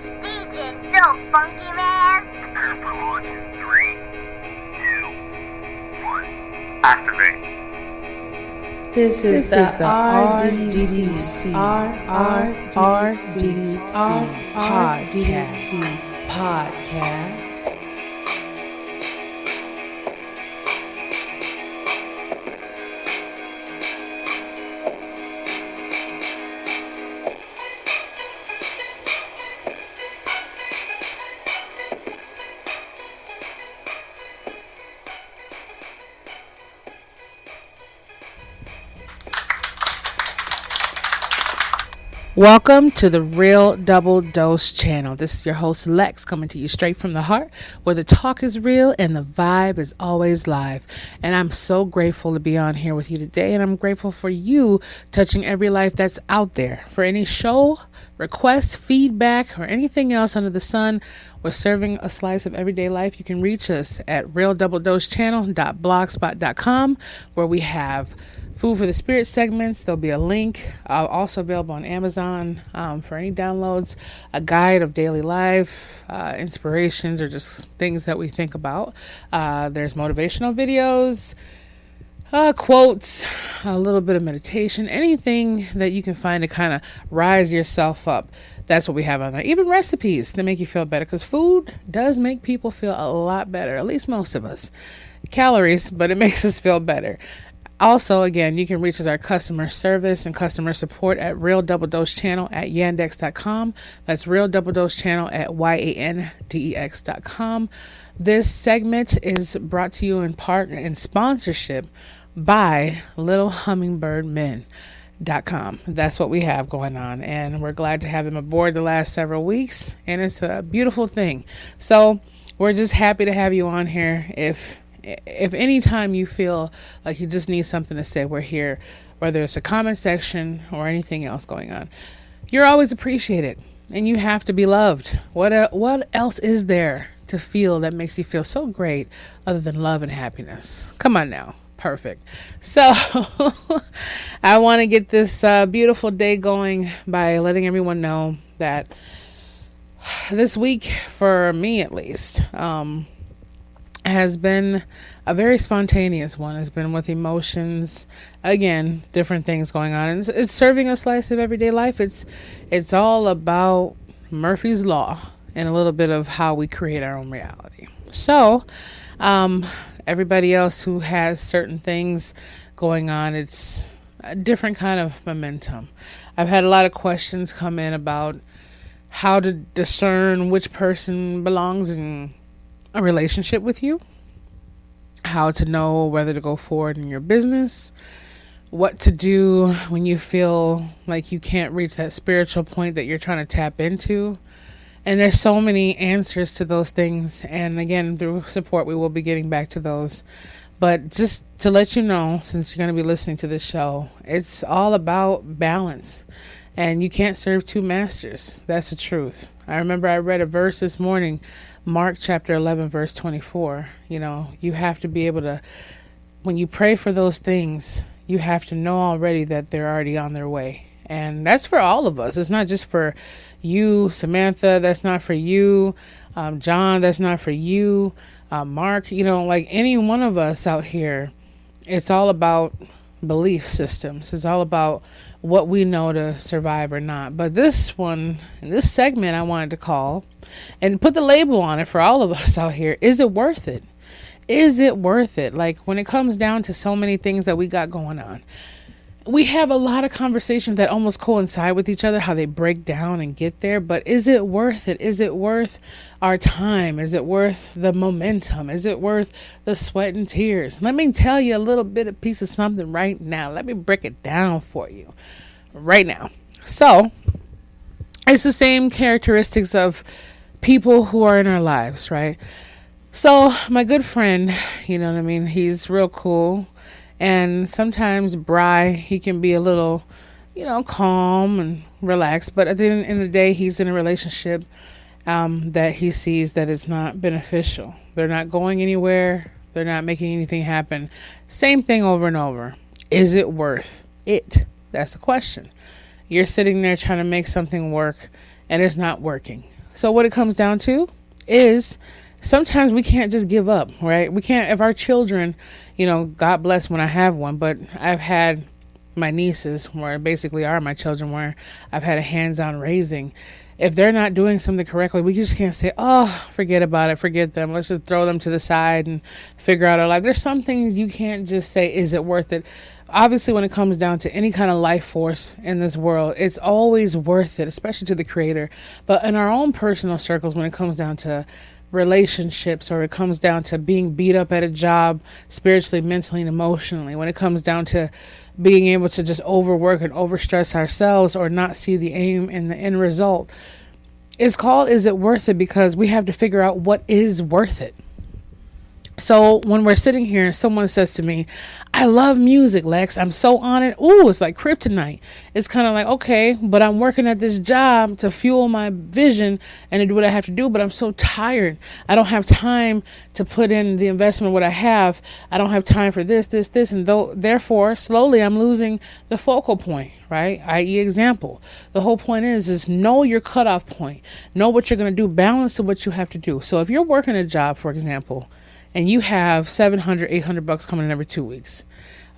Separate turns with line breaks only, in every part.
This DJ is so funky, man.
On 3, 2, 1. Activate.
This is the RDDC podcast. Welcome to the Real Double Dose channel. This is your host Lex, coming to you straight from the heart, where the talk is real and the vibe is always live. And I'm so grateful to be on here with you today, and I'm grateful for you touching every life that's out there. For any show, requests, feedback, or anything else under the sun, we're serving a slice of everyday life. You can reach us at realdoubledosechannel.blogspot.com, where we have Food for the Spirit segments. There'll be a link also available on Amazon for any downloads, a guide of daily life, inspirations, or just things that we think about. There's motivational videos, quotes, a little bit of meditation, anything that you can find to kind of rise yourself up. That's what we have on there. Even recipes to make you feel better, because food does make people feel a lot better, at least most of us. Calories, but it makes us feel better. Also, again, you can reach us our customer service and customer support at Real Double Dose Channel at yandex.com. That's Real Double Dose Channel at yandex.com. This segment is brought to you in part in sponsorship by LittleHummingbirdMen.com. That's what we have going on, and we're glad to have them aboard the last several weeks, and it's a beautiful thing. So we're just happy to have you on here. If any time you feel like you just need something to say, we're here, whether it's a comment section or anything else going on. You're always appreciated, and you have to be loved. What else is there to feel that makes you feel so great other than love and happiness? Come on now. Perfect. So I want to get this beautiful day going by letting everyone know that this week, for me at least, has been a very spontaneous one. It's been with emotions, again, different things going on. And it's serving a slice of everyday life. It's all about Murphy's Law and a little bit of how we create our own reality. So, everybody else who has certain things going on, it's a different kind of momentum. I've had a lot of questions come in about how to discern which person belongs in a relationship with you, how to know whether to go forward in your business, what to do when you feel like you can't reach that spiritual point that you're trying to tap into. And there's so many answers to those things. And again, through support, we will be getting back to those. But just to let you know, since you're going to be listening to this show, it's all about balance. And you can't serve two masters. That's the truth. I remember I read a verse this morning, Mark chapter 11, verse 24. You have to be able to, when you pray for those things, you have to know already that they're already on their way. And that's for all of us. It's not just for you, Samantha. That's not for you, John. That's not for you, Mark. Like any one of us out here, it's all about belief systems. It's all about what we know to survive or not. But this one, in this segment, I wanted to call and put the label on it for all of us out here. Is it worth it? Is it worth it? Like, when it comes down to so many things that we got going on, we have a lot of conversations that almost coincide with each other, how they break down and get there. But is it worth it? Is it worth our time? Is it worth the momentum? Is it worth the sweat and tears? Let me tell you a piece of something right now. Let me break it down for you right now. So it's the same characteristics of people who are in our lives, right? So my good friend, he's real cool. And sometimes Bri, he can be a little, calm and relaxed. But at the end of the day, he's in a relationship that he sees that is not beneficial. They're not going anywhere. They're not making anything happen. Same thing over and over. Is it worth it? That's the question. You're sitting there trying to make something work and it's not working. So what it comes down to is sometimes we can't just give up, right? We can't, if our children, God bless when I have one, but I've had my nieces where basically are my children, where I've had a hands-on raising. If they're not doing something correctly, we just can't say, oh, forget about it, forget them. Let's just throw them to the side and figure out our life. There's some things you can't just say, is it worth it? Obviously, when it comes down to any kind of life force in this world, it's always worth it, especially to the creator. But in our own personal circles, when it comes down to relationships, or it comes down to being beat up at a job spiritually, mentally, and emotionally, when it comes down to being able to just overwork and overstress ourselves or not see the aim and the end result, it's called, is it worth it? Because we have to figure out what is worth it. So when we're sitting here and someone says to me, I love music, Lex, I'm so on it. Ooh, it's like kryptonite. It's kind of like, okay, but I'm working at this job to fuel my vision and to do what I have to do, but I'm so tired. I don't have time to put in the investment what I have. I don't have time for this, and therefore, slowly I'm losing the focal point, right? I.e. example. The whole point is know your cutoff point. Know what you're going to do. Balance to what you have to do. So if you're working a job, for example, and you have $700, $800 coming in every 2 weeks,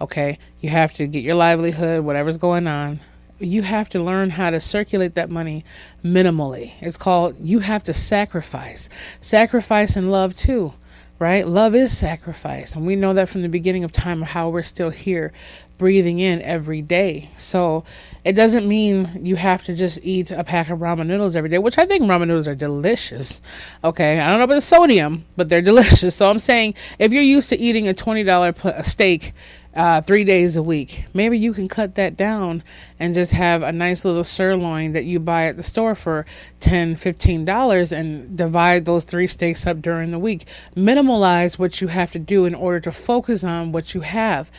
okay? You have to get your livelihood, whatever's going on. You have to learn how to circulate that money minimally. It's called, you have to sacrifice. Sacrifice and love too, right? Love is sacrifice. And we know that from the beginning of time, how we're still here breathing in every day. So it doesn't mean you have to just eat a pack of ramen noodles every day, which I think ramen noodles are delicious. Okay. I don't know about the sodium, but they're delicious. So I'm saying if you're used to eating a $20 steak 3 days a week, maybe you can cut that down and just have a nice little sirloin that you buy at the store for $10, $15 and divide those 3 steaks up during the week. Minimalize what you have to do in order to focus on what you have.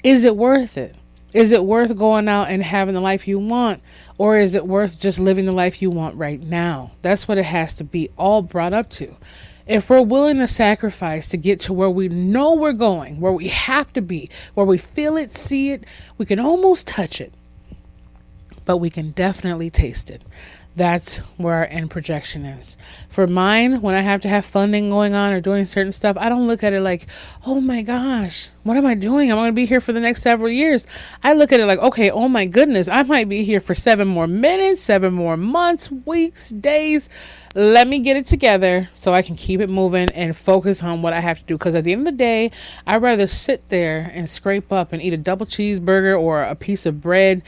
Is it worth it? Is it worth going out and having the life you want? Or is it worth just living the life you want right now? That's what it has to be all brought up to. If we're willing to sacrifice to get to where we know we're going, where we have to be, where we feel it, see it, we can almost touch it, but we can definitely taste it. That's where our end projection is. For mine, when I have to have funding going on or doing certain stuff, I don't look at it like, oh my gosh, what am I doing? I'm going to be here for the next several years. I look at it like, okay, oh my goodness, I might be here for 7 more minutes, 7 more months, weeks, days. Let me get it together so I can keep it moving and focus on what I have to do. Because at the end of the day, I'd rather sit there and scrape up and eat a double cheeseburger or a piece of bread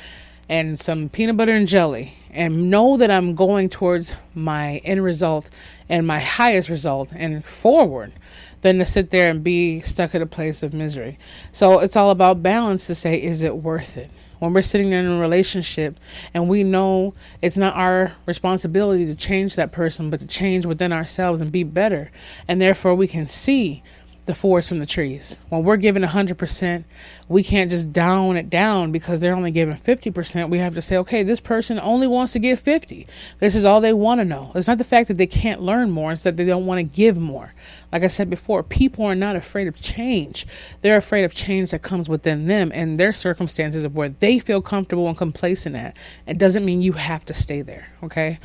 and some peanut butter and jelly and know that I'm going towards my end result and my highest result and forward than to sit there and be stuck at a place of misery. So it's all about balance to say, is it worth it? When we're sitting there in a relationship and we know it's not our responsibility to change that person, but to change within ourselves and be better. And therefore we can see the forest from the trees. When we're giving 100%, we can't just down it down because they're only giving 50%. We have to say, okay, this person only wants to give 50. This is all they want to know. It's not the fact that they can't learn more. It's that they don't want to give more. Like I said before, people are not afraid of change. They're afraid of change that comes within them and their circumstances of where they feel comfortable and complacent at. It doesn't mean you have to stay there. Okay.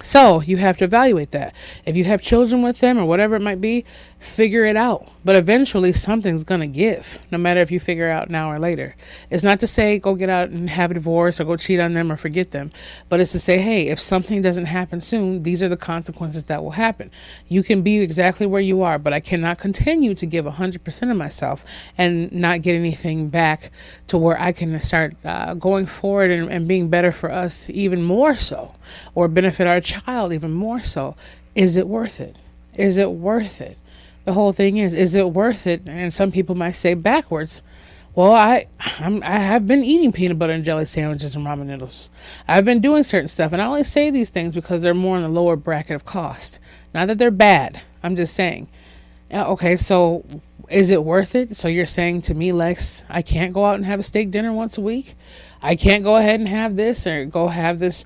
So you have to evaluate that. If you have children with them or whatever it might be, figure it out. But eventually something's going to give, no matter if you figure it out now or later. It's not to say go get out and have a divorce or go cheat on them or forget them. But it's to say, hey, if something doesn't happen soon, these are the consequences that will happen. You can be exactly where you are, but I cannot continue to give 100% of myself and not get anything back to where I can start going forward and being better for us even more so, or benefit our child even more so. Is it worth it? Is it worth it? The whole thing is it worth it? And some people might say backwards. Well, I have been eating peanut butter and jelly sandwiches and ramen noodles. I've been doing certain stuff. And I only say these things because they're more in the lower bracket of cost. Not that they're bad. I'm just saying. Okay, so is it worth it? So you're saying to me, Lex, I can't go out and have a steak dinner once a week? I can't go ahead and have this or go have this,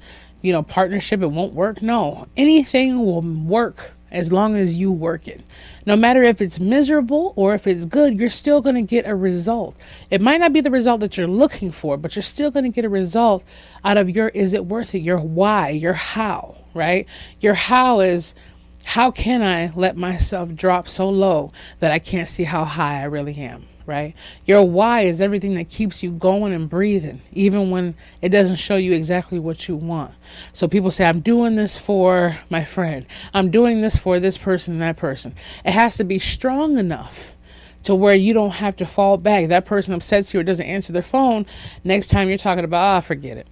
partnership. It won't work. No, anything will work as long as you work it. No matter if it's miserable or if it's good, you're still going to get a result. It might not be the result that you're looking for, but you're still going to get a result out of your is it worth it, your why, your how, right? Your how is, how can I let myself drop so low that I can't see how high I really am? Right? Your why is everything that keeps you going and breathing, even when it doesn't show you exactly what you want. So people say, I'm doing this for my friend. I'm doing this for this person and that person. It has to be strong enough to where you don't have to fall back. That person upsets you or doesn't answer their phone. Next time you're talking about, forget it.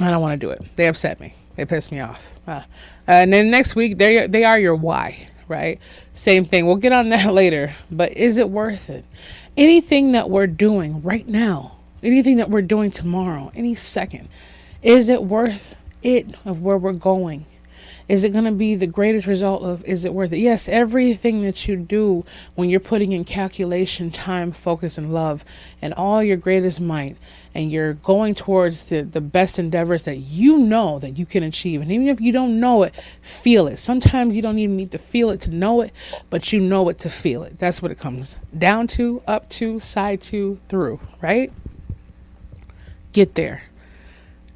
I don't want to do it. They upset me. They piss me off. And then next week, they are your why. Right? Same thing. We'll get on that later. But is it worth it? Anything that we're doing right now, anything that we're doing tomorrow, any second, is it worth it of where we're going? Is it going to be the greatest result of, is it worth it? Yes, everything that you do when you're putting in calculation, time, focus, and love, and all your greatest might, and you're going towards the best endeavors that you know that you can achieve. And even if you don't know it, feel it. Sometimes you don't even need to feel it to know it, but you know it to feel it. That's what it comes down to, up to, side to, through, right? Get there.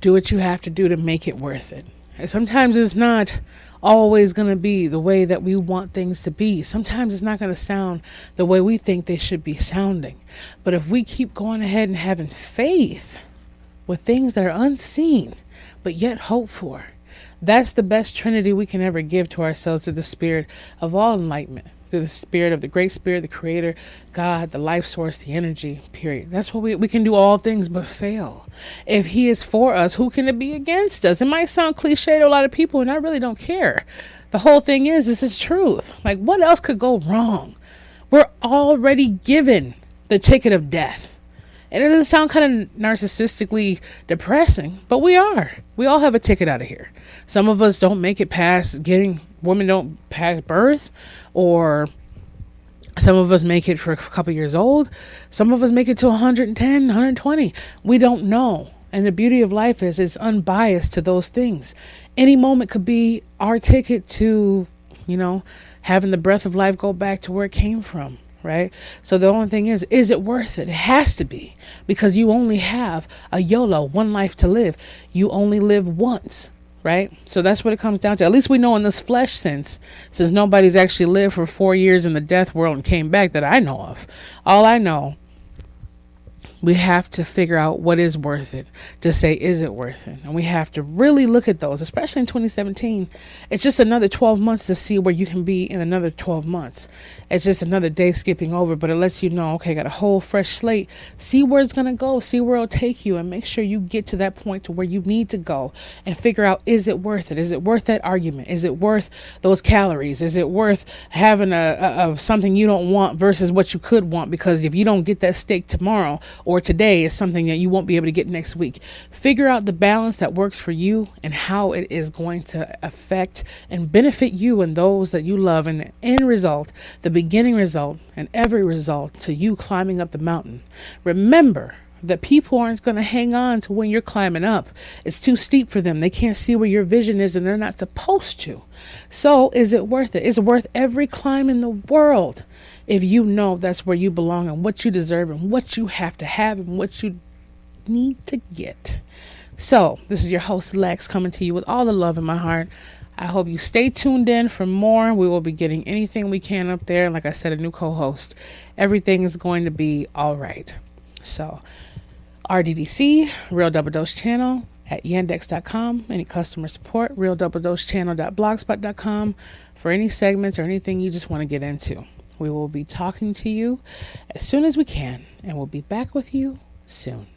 Do what you have to do to make it worth it. And sometimes it's not always going to be the way that we want things to be. Sometimes it's not going to sound the way we think they should be sounding. But if we keep going ahead and having faith with things that are unseen, but yet hoped for, that's the best trinity we can ever give to ourselves, to the spirit of all enlightenment, through the spirit of the great spirit, the creator, God, the life source, the energy, period. That's what we can do all things but fail. If he is for us, who can it be against us? It might sound cliche to a lot of people, and I really don't care. The whole thing is, this is truth. Like, what else could go wrong? We're already given the ticket of death. And it doesn't sound kind of narcissistically depressing, but we are. We all have a ticket out of here. Some of us don't make it past women don't pass birth, or some of us make it for a couple years old. Some of us make it to 110, 120. We don't know. And the beauty of life is it's unbiased to those things. Any moment could be our ticket to, having the breath of life go back to where it came from. Right? So the only thing is it worth it? It has to be, because you only have a YOLO, one life to live. You only live once, right? So that's what it comes down to. At least we know in this flesh sense, since nobody's actually lived for 4 years in the death world and came back that I know of. All I know, we have to figure out what is worth it to say, is it worth it? And we have to really look at those, especially in 2017. It's just another 12 months to see where you can be in another 12 months. It's just another day skipping over, but it lets you know, okay, got a whole fresh slate. See where it's going to go, see where it'll take you, and make sure you get to that point to where you need to go and figure out, is it worth it? Is it worth that argument? Is it worth those calories? Is it worth having a something you don't want versus what you could want? Because if you don't get that steak tomorrow or today, is something that you won't be able to get next week. Figure out the balance that works for you and how it is going to affect and benefit you and those that you love, and the end result, the beginning result, and every result to you climbing up the mountain. Remember that people aren't going to hang on to when you're climbing up. It's too steep for them. They can't see where your vision is, and they're not supposed to. So is it worth it? Is it worth every climb in the world if you know that's where you belong and what you deserve and what you have to have and what you need to get? So this is your host Lex, coming to you with all the love in my heart. I hope you stay tuned in for more. We will be getting anything we can up there. Like I said, a new co-host. Everything is going to be all right. So RDDC, Real Double Dose Channel at yandex.com. Any customer support, realdoubledosechannel.blogspot.com for any segments or anything you just want to get into. We will be talking to you as soon as we can, and we'll be back with you soon.